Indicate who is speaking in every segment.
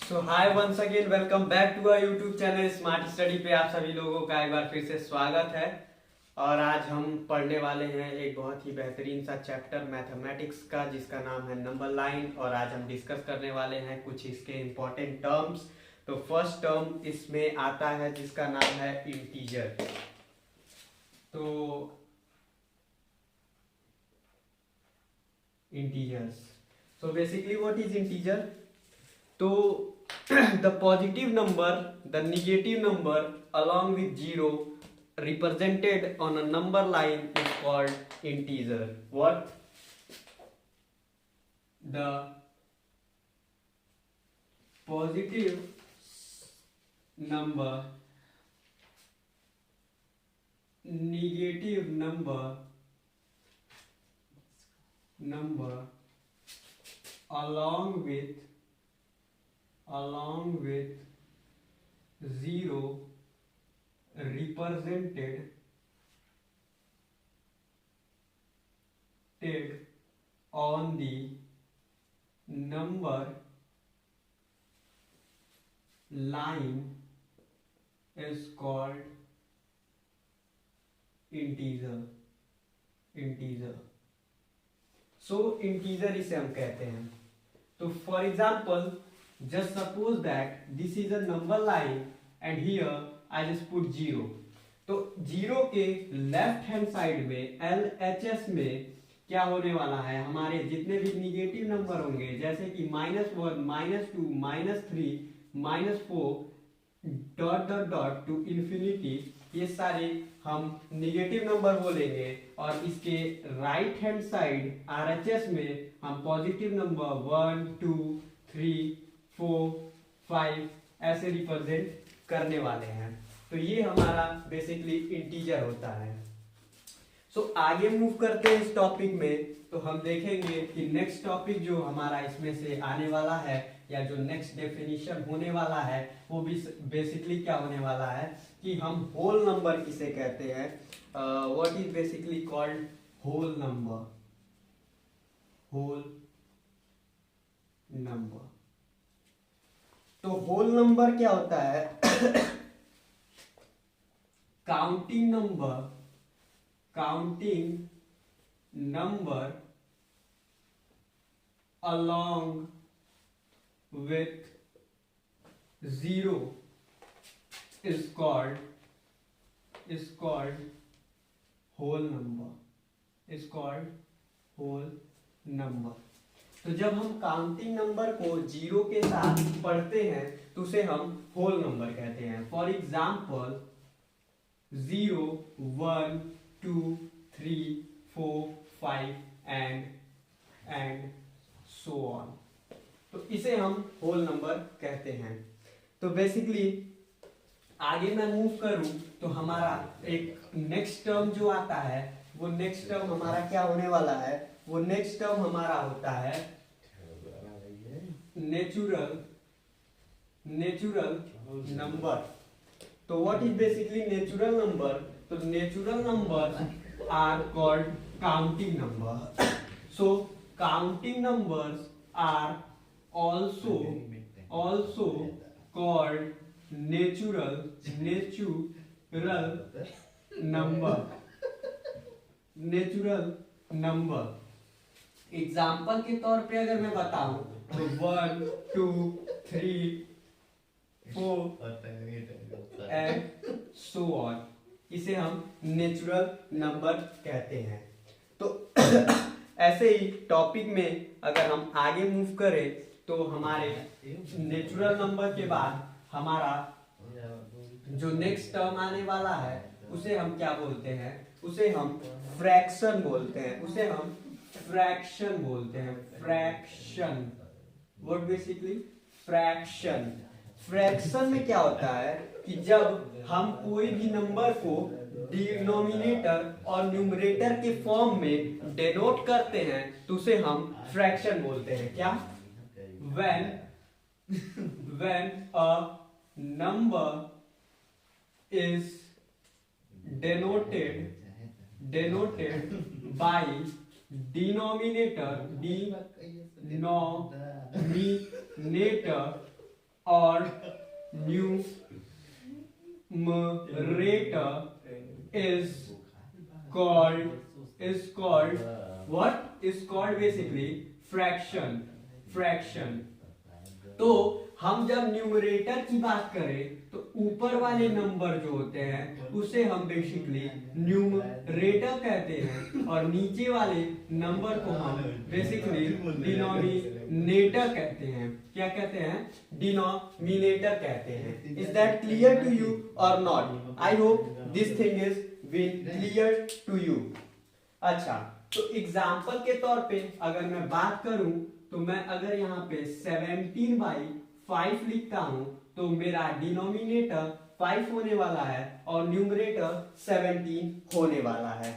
Speaker 1: So hi once again welcome back to our YouTube channel smart study पे आप सभी लोगों का एक बार फिर से स्वागत है। और आज हम पढ़ने वाले हैं एक बहुत ही बेहतरीन सा चैप्टर मैथमेटिक्स का जिसका नाम है नंबर लाइन। और आज हम डिस्कस करने वाले हैं कुछ इसके इम्पोर्टेंट टर्म्स। तो फर्स्ट टर्म इसमें आता है जिसका नाम है इंटीजर। तो integers, so basically what is integer? तो the positive number, the negative number along with zero represented on a number line is called integer. What? The positive number, negative number along with zero represented on the number line is called integer. So integer इसे हम कहते हैं। तो for example, just suppose that this is a number line and here I just put 0. तो 0 के left hand side में LHS में क्या होने वाला है, हमारे जितने भी निगेटिव नंबर होंगे जैसे कि -1, -2, -3, -4 dot dot dot to infinity, ये सारे हम निगेटिव नंबर बोलेंगे। और इसके राइट हैंड साइड RHS में हम पॉजिटिव नंबर 1, 2, 3, 4, 5 ऐसे रिप्रेजेंट करने वाले हैं। तो ये हमारा बेसिकली इंटीजर होता है। सो आगे मूव करते हैं इस टॉपिक में। तो हम देखेंगे कि नेक्स्ट टॉपिक जो हमारा इसमें से आने वाला है या जो नेक्स्ट डेफिनेशन होने वाला है वो भी बेसिकली क्या होने वाला है कि हम होल नंबर किसे कहते हैं। What is basically called whole number. तो होल नंबर क्या होता है? Counting number along with zero is called whole number. तो जब हम काउंटिंग नंबर को जीरो के साथ पढ़ते हैं तो उसे हम होल नंबर कहते हैं। For example 0, 1, 2, 3, 4, 5 and so on. तो इसे हम होल नंबर कहते हैं। तो बेसिकली आगे मैं मूव करूं तो हमारा एक नेक्स्ट टर्म जो आता है वो नेक्स्ट टर्म हमारा क्या होने वाला है? वो नेक्स्ट टर्म हमारा होता है नेचुरल नंबर। तो what is basically natural number? तो natural number are called counting number. So counting numbers are also called natural number। Example के तौर पे अगर मैं बताऊं तो 1, 2, 3, 4 एंड सो ऑन, इसे हम नेचुरल नंबर कहते हैं। तो ऐसे ही टॉपिक में अगर हम आगे मूव करें तो हमारे नेचुरल नंबर के बाद हमारा जो नेक्स्ट टर्म आने वाला है उसे हम क्या बोलते हैं? उसे हम फ्रैक्शन बोलते हैं। Fraction what basically fraction. Fraction में क्या होता है कि जब हम कोई भी नंबर को डिनोमिनेटर और न्यूमरेटर के फॉर्म में डेनोट करते हैं तो उसे हम फ्रैक्शन बोलते हैं। क्या? when a number is denoted by denominator और numerator is called what is called basically fraction. तो हम जब न्यूमरेटर की बात करें तो ऊपर वाले नंबर जो होते हैं उसे हम बेसिकली न्यूमरेटर कहते हैं और नीचे वाले नंबर को हम बेसिकली डिनोमिनेटर कहते हैं. क्या कहते हैं? डिनोमिनेटर कहते हैं. Is that clear to you और not? I hope this thing is been clear to you. अच्छा, तो एग्जाम्पल के तौर पे अगर मैं बात करूं तो मैं अगर यहाँ पे 17/5 लिखता हूं तो मेरा डिनोमिनेटर 5 होने वाला है और न्यूमरेटर 17 होने वाला है.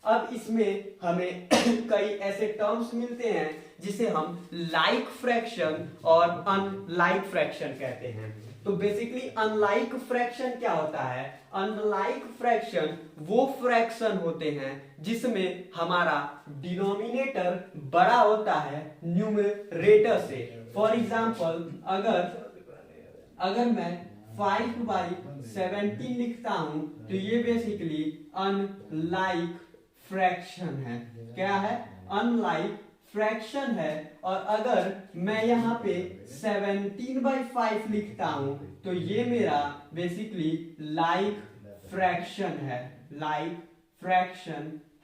Speaker 1: अब इसमें हमें कई ऐसे टर्म्स मिलते हैं जिसे हम लाइक फ्रैक्शन और अनलाइक फ्रैक्शन कहते हैं. तो बेसिकली अनलाइक फ्रैक्शन क्या होता है? अनलाइक फ्रैक्शन वो फ्रैक्शन होते हैं जिसमें हमारा डिनोमिनेटर बड़ा होता है न्यूमरेटर से. फॉर एग्जांपल अगर मैं 5/17 लिखता हूं तो ये बेसिकली अनलाइक फ्रैक्शन है. क्या है? अनलाइक फ्रैक्शन है. और अगर मैं यहाँ पे 17/5 लिखता हूं तो ये मेरा बेसिकली लाइक फ्रैक्शन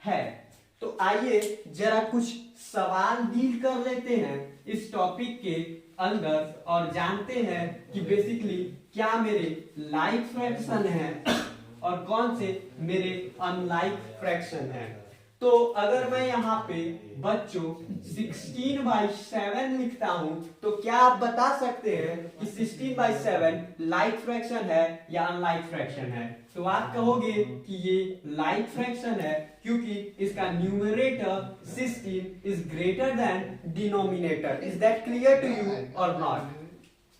Speaker 1: है. तो आइए जरा कुछ सवाल डील कर लेते हैं इस टॉपिक के अंदर और जानते हैं कि बेसिकली क्या मेरे लाइक फ्रैक्शन है और कौन से मेरे अनलाइक फ्रैक्शन है. तो अगर मैं यहाँ पे बच्चों 16/7 लिखता हूं तो क्या आप बता सकते हैं कि 16/7 लाइक फ्रैक्शन है या अनलाइक फ्रैक्शन है? तो आप कहोगे कि ये लाइक फ्रैक्शन है क्योंकि इसका numerator 16 is greater than denominator. Is that clear to you और not?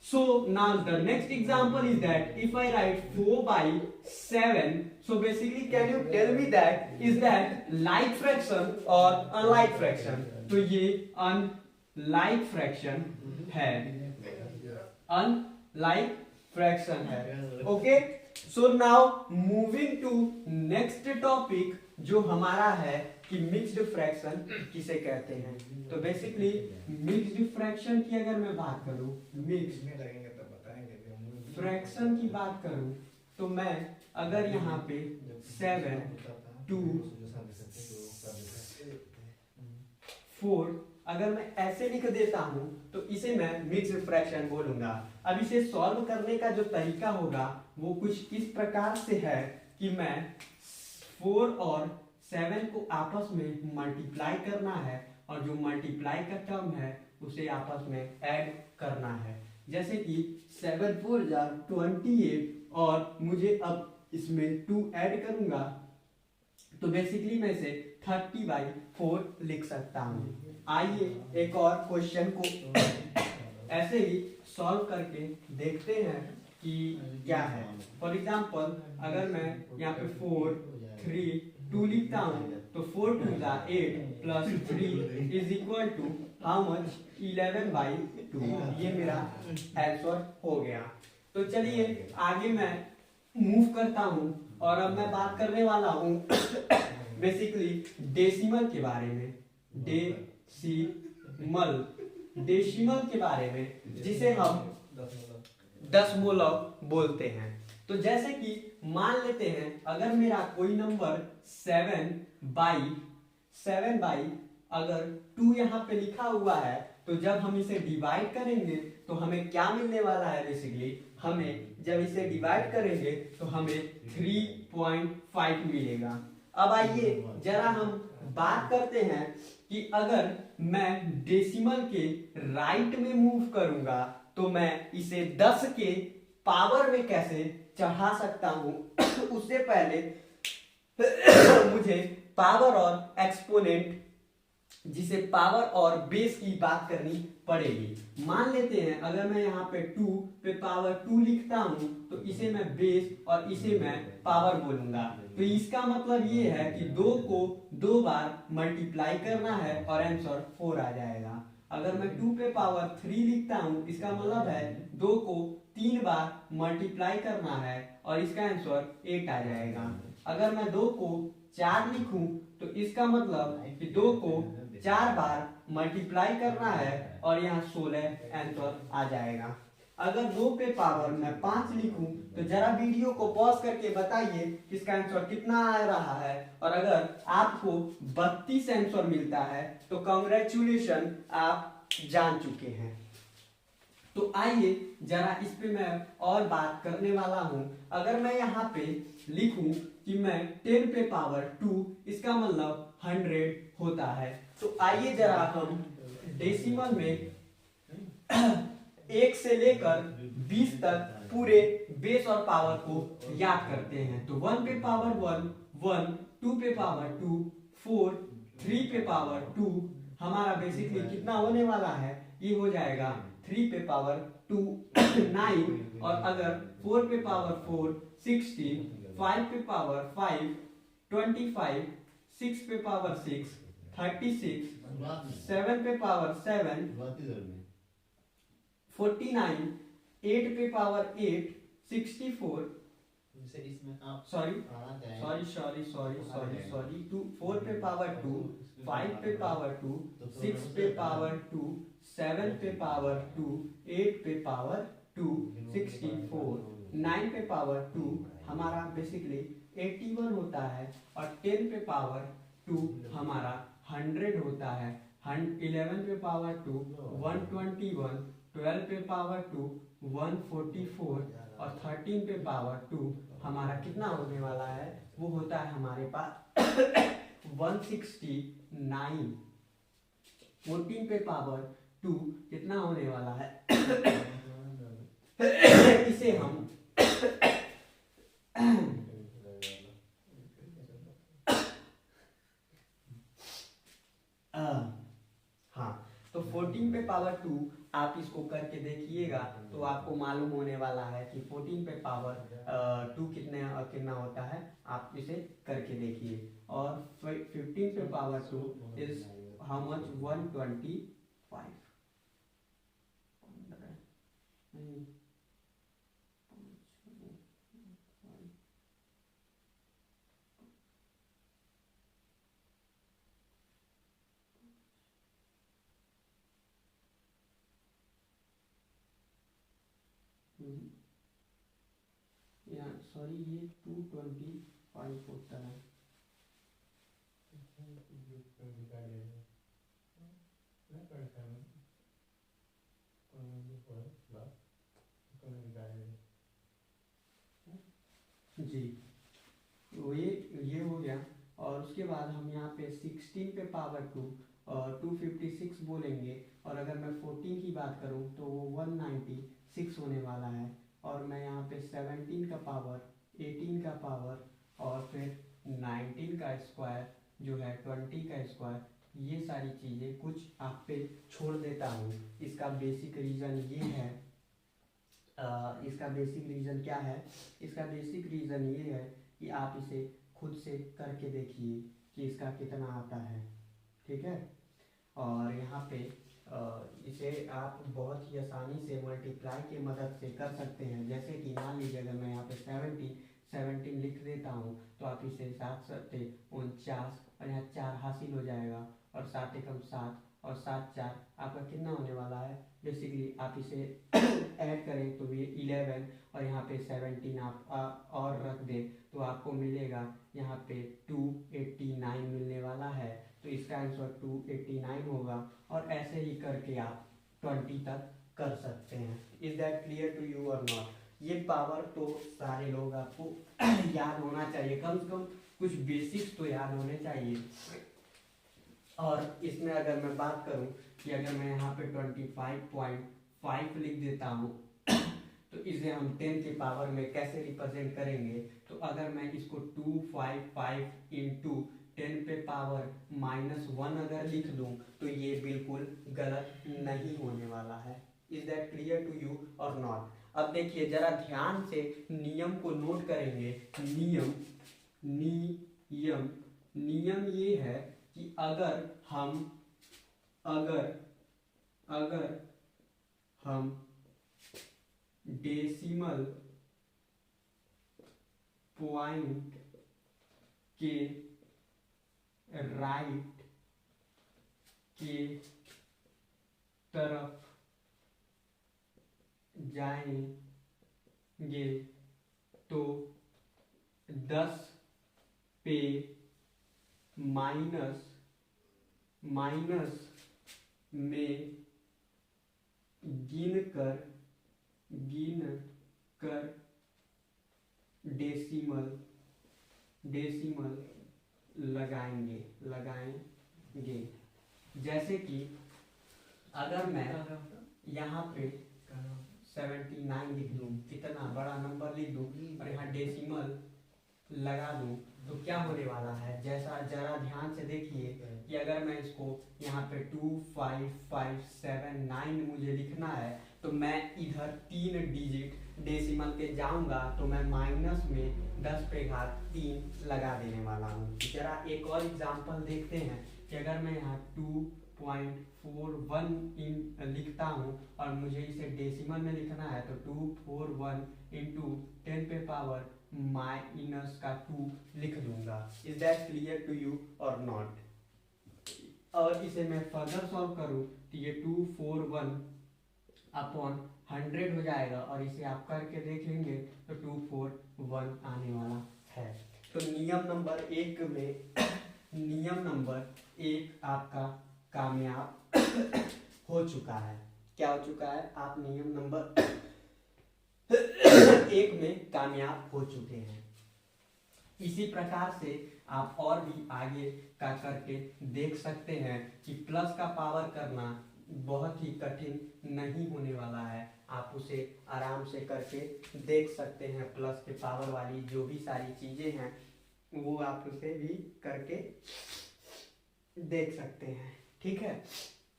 Speaker 1: So now the next example is that if I write 4/7, so basically can you tell me that is that like fraction or unlike fraction? तो ये unlike fraction है. Unlike fraction है. Okay. So now moving to next topic जो हमारा है कि mixed fraction किसे कहते हैं. तो बेसिकली मिक्स्ड फ्रैक्शन की अगर मैं बात करूं, मिक्स्ड फ्रैक्शन की बात करूं तो मैं अगर यहाँ पे 7, 2, 4 अगर मैं ऐसे लिख देता हूं तो इसे मैं मिक्स्ड फ्रैक्शन बोलूंगा. अब इसे सॉल्व करने का जो तरीका होगा वो कुछ इस प्रकार से है कि मैं 4 और 7 को आपस में मल्टीप्लाई करना है और जो मल्टीप्लाई का टर्म है उसे आपस में ऐड करना है. जैसे कि 7 4 28 और मुझे अब इसमें 2 ऐड करूंगा तो बेसिकली मैं इसे 30/4 लिख सकता हूं. आइए एक और क्वेश्चन को ऐसे ही सॉल्व करके देखते हैं कि क्या है. फॉर एग्जांपल अगर मैं यहाँ पे 4 3 2 लिखता हूं तो 4 2 8 plus 3 is equal to how much? 11/2. ये मेरा आंसर हो गया. तो चलिए आगे मैं मूव करता हूं और अब मैं बात करने वाला हूं बेसिकली डेसिमल के बारे में. डेसिमल के बारे में जिसे हम दशमलव बोलते हैं. तो जैसे कि मान लेते हैं अगर मेरा कोई नंबर 7/7 अगर 2 यहाँ पे लिखा हुआ है तो जब हम इसे डिवाइड करेंगे तो हमें क्या मिलने वाला है? बेसिकली हमें जब इसे डिवाइड करेंगे तो हमें 3.5 मिलेगा. अब आइए जरा हम बात करते हैं कि अगर मैं डेसिमल के राइट में मूव करूंगा तो मैं इसे 10 के पावर में कैसे चढ़ा सकता हूं. उससे पहले मुझे पावर और एक्सपोनेंट जिसे पावर और बेस की बात करनी पड़ेगी. मान लेते हैं अगर मैं यहाँ पे 2 पे पावर 2 लिखता हूं तो इसे मैं बेस और इसे मैं पावर बोलूंगा. तो इसका मतलब ये है कि 2 को 2 बार मल्टीप्लाई करना है और आंसर 4 आ जाएगा. अगर मैं 2 पे पावर 3 लिखता हूँ इसका मतलब है 2 को 3 बार मल्टीप्लाई करना है और इसका आंसर 8 आ जाएगा। अगर मैं 2 को 4 लिखूं तो इसका मतलब कि 2 को 4 बार मल्टीप्लाई करना है और यहाँ 16 आंसर आ जाएगा। अगर 2 पे पावर मैं 5 लिखूं तो जरा वीडियो को पॉज करके बताइए इसका आंसर कितना आ रहा है, और अगर आपको 32 आंसर मिलता है तो कांग्रेचुलेशन, आप जान चुके हैं। तो आइए जरा इस पे मैं और बात करने वाला हूं। अगर मैं यहाँ पे लिखूं कि मैं 10 पे पावर 2, इसका मतलब 100 होता है। तो आइए जरा हम डेसिमल में 1 से लेकर 20 तक पूरे बेस और पावर को याद करते हैं। तो 1 पे पावर 1 1, 2 पे पावर 2 4, 3 पे पावर 2, हमारा बेसिकली कितना होने वाला है, ये हो जाएगा 3 पे पावर 2 9, और अगर 4 पे पावर 4 16, 5 पे पावर 5 25, 6 पे पावर 6 36, 7 पे पावर 7 49, 8 पे पावर 8 64, सॉरी 2, 4 पे पावर 2 5 पे पावर 2 6 पे पावर 2 7 पे पावर 2 8 पे पावर 2 64, 9 पे पावर 2 हमारा बेसिकली 81 होता है, और 10 पे पावर 2 हमारा 100 होता है। 11 पे पावर 2 121, 12 पे पावर 2 144, और 13 पे पावर 2 हमारा कितना होने वाला है, वो होता है हमारे पास 169। 14 पे पावर 2 कितना होने वाला है इसे हम हाँ, तो 14 पे पावर 2 आप इसको करके देखिएगा तो आपको मालूम होने वाला है कि 14 पे पावर 2 कितना होता है, आप इसे करके देखिए। और 15 पे power 2 is how much, 125। Sorry, ये 225 होता है। जी, तो ये हो गया। और उसके बाद हम यहाँ पे 16 पे पावर 2 256 बोलेंगे, और अगर मैं 14 की बात करूँ तो वो 196 होने वाला है। और मैं यहाँ पे 17 का पावर 18 का पावर और फिर 19 का स्क्वायर जो है 20 का स्क्वायर, ये सारी चीज़ें कुछ आप पे छोड़ देता हूँ। इसका बेसिक रीज़न ये है, इसका बेसिक रीज़न क्या है, इसका बेसिक रीज़न ये है कि आप इसे खुद से करके देखिए कि इसका कितना आता है, ठीक है। और यहाँ पे इसे आप बहुत ही आसानी से मल्टीप्लाई की मदद से कर सकते हैं। जैसे कि मान लीजिए अगर मैं यहाँ पे 17 लिख देता हूँ तो आप इसे 7 7 49, और यहाँ 4 हासिल हो जाएगा, और 7 एकम 7 और 7 4 आपका कितना होने वाला है। बेसिकली आप इसे ऐड करें तो ये 11, और यहाँ पे 17 आप और रख दें तो आपको मिलेगा यहाँ पे 289 मिलने वाला है। तो इसका आंसर 289 होगा, और ऐसे ही करके आप 20 तक कर सकते हैं। Is that clear to you और नॉट? ये पावर तो सारे लोग आपको याद होना चाहिए, कम से कम कुछ बेसिक्स तो याद होने चाहिए। और इसमें अगर मैं बात करूं कि अगर मैं यहाँ पे 25.5 लिख देता हूँ तो इसे हम 10 के पावर में कैसे रिप्रेजेंट करेंगे। तो अगर मैं इसको 255 इंटू 10 पे पावर -1 अगर लिख दूं तो ये बिल्कुल गलत नहीं होने वाला है। Is that clear to you और नॉट? अब देखिए जरा ध्यान से नियम को नोट करेंगे। नियम ये है कि अगर अगर हम डेसिमल पॉइंट के राइट के तरफ जाएंगे तो 10 पे माइनस में गिन कर डेसिमल लगाएंगे। जैसे कि अगर मैं यहाँ पे 79 लिख दूँ, इतना बड़ा नंबर लिख दूँ और यहाँ डेसिमल लगा दूँ तो क्या होने वाला है, जैसा जरा ध्यान से देखिए कि अगर मैं इसको यहाँ पे 25579 मुझे लिखना है तो मैं इधर 3 डिजिट डेसिमल के जाऊंगा तो मैं माइनस में 10 पे घात 3 लगा देने वाला हूँ। जरा एक और एग्जांपल देखते हैं कि अगर मैं यहाँ 2.41 लिखता हूँ और मुझे इसे डेसिमल में लिखना है तो 241 इंटू 10 पे पावर माइनस का 2 लिख दूंगा। Is that clear to you और नॉट? और इसे मैं फर्दर सॉल्व करूँ तो ये 241 अपॉन 100 हो जाएगा और इसे आप करके देखेंगे तो 241 आने वाला है। तो नियम नंबर एक आपका कामयाब हो चुका है। क्या हो चुका है? आप नियम नंबर 1 में कामयाब हो चुके हैं। इसी प्रकार से आप और भी आगे का करके देख सकते हैं कि प्लस का पावर करना बहुत ही कठिन नहीं होने वाला है। आप उसे आराम से करके देख सकते हैं। प्लस के पावर वाली जो भी सारी चीजें हैं वो आप उसे भी करके देख सकते हैं। ठीक है,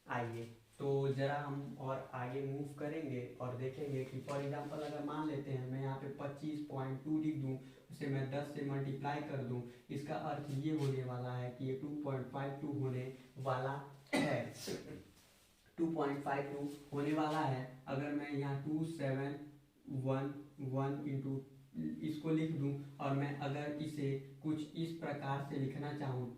Speaker 1: आइए तो जरा हम और आगे मूव करेंगे और देखेंगे कि फॉर एग्जांपल अगर मान लेते हैं मैं यहाँ पे 25.2 लिख दूँ, उसे मैं 10 से मल्टीप्लाई कर दूँ, इसका अर्थ ये होने वाला है कि ये 2.52 होने वाला है। 2.52 होने वाला है। अगर मैं यहाँ 2711 इंटू इसको लिख दूं और मैं अगर इसे कुछ इस प्रकार से लिखना चाहूँ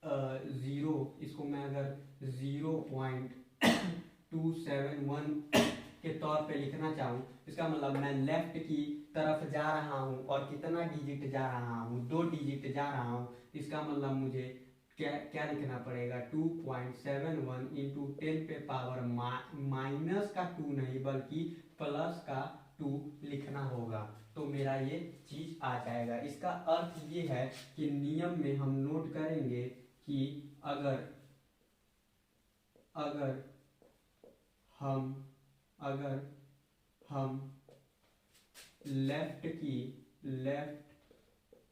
Speaker 1: 0 इसको मैं अगर 0.271 के तौर पे लिखना चाहूँ, इसका मतलब मैं लेफ्ट की तरफ जा रहा हूँ और कितना डिजिट जा रहा हूँ, 2 डिजिट जा रहा हूँ। इसका मतलब मुझे क्या लिखना पड़ेगा 2.71 इंटू 10 पे पावर माइनस का 2 नहीं बल्कि प्लस का 2 लिखना होगा तो मेरा ये चीज आ जाएगा। इसका अर्थ ये है कि नियम में हम नोट करेंगे कि अगर हम लेफ्ट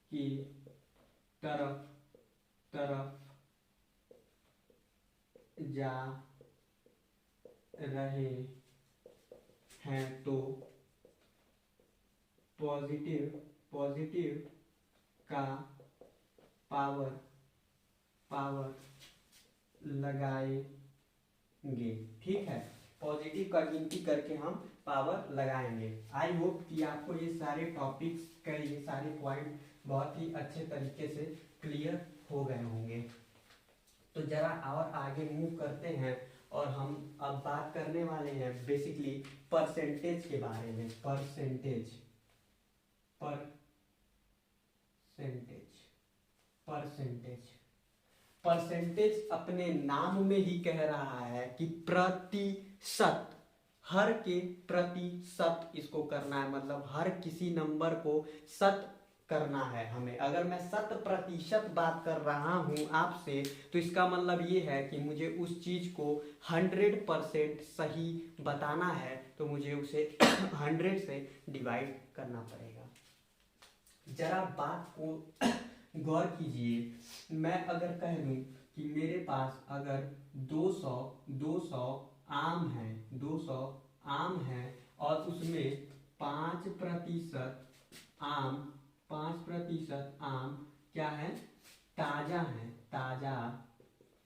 Speaker 1: की तरफ जा रहे हैं तो पॉजिटिव का पावर लगाएंगे। ठीक है, पॉजिटिव का गिनती करके हम पावर लगाएंगे। आई होप कि आपको ये सारे टॉपिक्स का ये सारे पॉइंट बहुत ही अच्छे तरीके से क्लियर हो गए होंगे। तो जरा और आगे मूव करते हैं और हम अब बात करने वाले हैं बेसिकली परसेंटेज के बारे में। परसेंटेज अपने नाम में ही कह रहा है कि प्रतिशत, हर के प्रतिशत इसको करना है, मतलब हर किसी नंबर को शत करना है हमें। अगर मैं 100% बात कर रहा हूं आपसे तो इसका मतलब ये है कि मुझे उस चीज को 100% सही बताना है तो मुझे उसे 100 से डिवाइड करना पड़ेगा। जरा बात को गौर कीजिए। मैं अगर कह दूं कि मेरे पास अगर 200 आम है और उसमें 5% आम क्या है? ताजा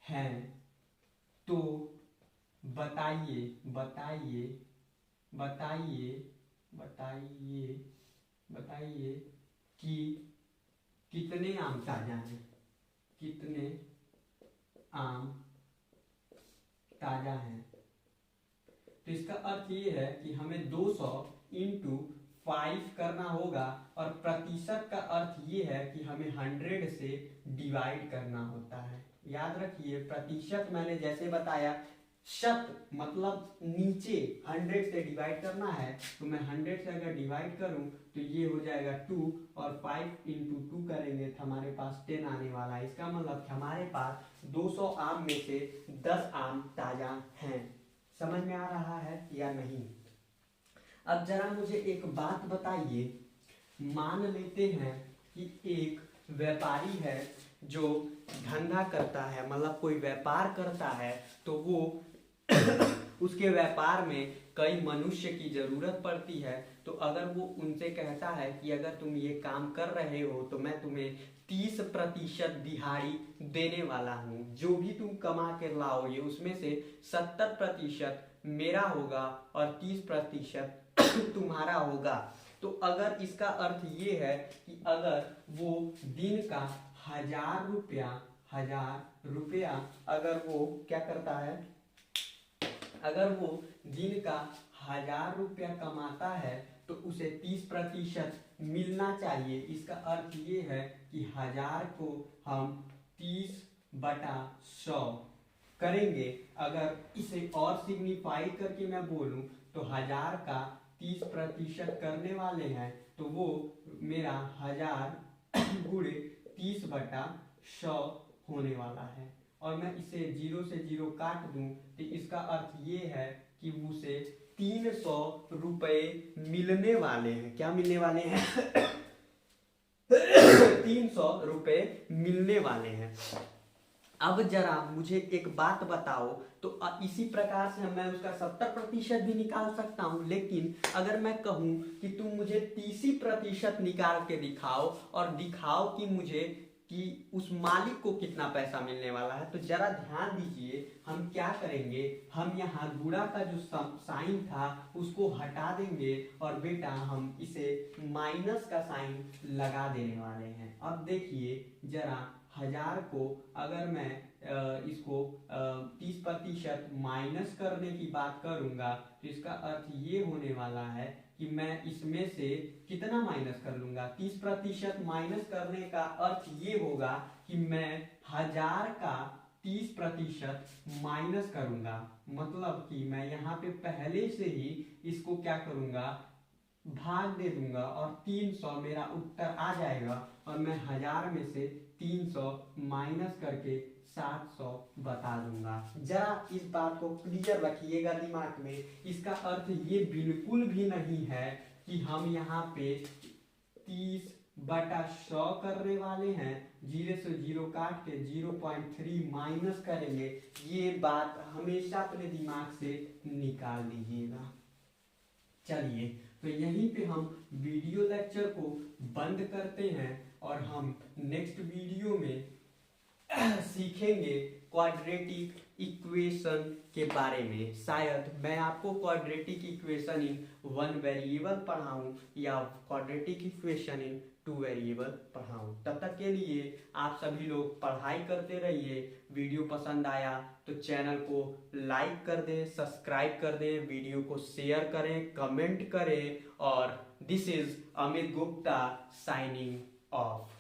Speaker 1: है तो बताइए बताइए बताइए बताइए बताइए कि कितने आम ताजा हैं, कितने आम ताजा हैं। तो इसका अर्थ ये है कि हमें 200 इंटू 5 करना होगा, और प्रतिशत का अर्थ ये है कि हमें 100 से डिवाइड करना होता है। याद रखिए, प्रतिशत मैंने जैसे बताया, शत मतलब नीचे 100 से डिवाइड करना है, तो मैं 100 से अगर डिवाइड करूं तो ये हो जाएगा 2, और 5 इंटू 2 करेंगे तो हमारे पास 10 आने वाला है। इसका मतलब कि हमारे पास 200 आम में से 10 आम ताजा हैं। समझ में आ रहा है या नहीं? अब जरा मुझे एक बात बताइए, मान लेते हैं कि एक व्यापारी है जो धंधा करता है, मतलब कोई व्यापार करता है, तो वो उसके व्यापार में कई मनुष्य की जरूरत पड़ती है। तो अगर वो उनसे कहता है कि अगर तुम ये काम कर रहे हो तो मैं तुम्हें 30% दिहाड़ी देने वाला हूँ, जो भी तुम कमा के लाओगे उसमें से 70% मेरा होगा और 30% तुम्हारा होगा। तो अगर इसका अर्थ ये है कि अगर वो दिन का 1000 रुपया अगर वो क्या करता है, अगर वो दिन का 1000 रुपया कमाता है तो उसे 30% मिलना चाहिए। इसका अर्थ ये है कि 1000 को हम 30/100 करेंगे। अगर इसे और सिग्निफाई करके मैं बोलूं तो 1000 का 30% करने वाले हैं, तो वो मेरा 1000 गुणे 30/100 होने वाला है। और मैं इसे 0 से 0 काट दूं तो इसका अर्थ ये है कि उसे 300 रुपए मिलने वाले हैं। क्या मिलने वाले हैं? 300 रुपए मिलने वाले हैं। अब जरा मुझे एक बात बताओ, तो इसी प्रकार से मैं उसका 70% भी निकाल सकता हूं, लेकिन अगर मैं कहूं कि तुम मुझे 30% निकाल के दिखाओ और दिखाओ कि मुझे कि उस मालिक को कितना पैसा मिलने वाला है, तो जरा ध्यान दीजिए हम क्या करेंगे, हम यहाँ गुणा का जो साइन था उसको हटा देंगे और बेटा हम इसे माइनस का साइन लगा देने वाले हैं। अब देखिए जरा 1000 को अगर मैं इसको 30% माइनस करने की बात करूंगा तो इसका अर्थ ये होने वाला है कि मैं इसमें से कितना माइनस कर लूंगा। 30% माइनस करने का अर्थ ये होगा कि मैं 1000 का 30% माइनस करूंगा, मतलब कि मैं यहाँ पे पहले से ही इसको क्या करूंगा, भाग दे दूंगा और 300 मेरा उत्तर आ जाएगा, और मैं 1000 में से 300 माइनस करके 700 बता दूंगा। जरा इस बात को क्लियर रखिएगा दिमाग में। इसका अर्थ ये बिल्कुल भी नहीं है कि हम यहाँ पे 30/100 करने वाले हैं, 0 से 0 काट के 0.3 माइनस करेंगे। ये बात हमेशा अपने दिमाग से निकाल दीजिएगा। चलिए तो यहीं पे हम वीडियो लेक्चर को बंद करते हैं और हम नेक्स्ट वीडियो में सीखेंगे क्वाड्रेटिक इक्वेशन के बारे में। शायद मैं आपको क्वाड्रेटिक इक्वेशन इन 1 वेरिएबल पढ़ाऊं या क्वाड्रेटिक इक्वेशन इन 2 वेरिएबल पढ़ाऊं। तब तक के लिए आप सभी लोग पढ़ाई करते रहिए। वीडियो पसंद आया तो चैनल को लाइक कर दें, सब्सक्राइब कर दें, वीडियो को शेयर करें, कमेंट करें। और this is Amit Gupta signing off.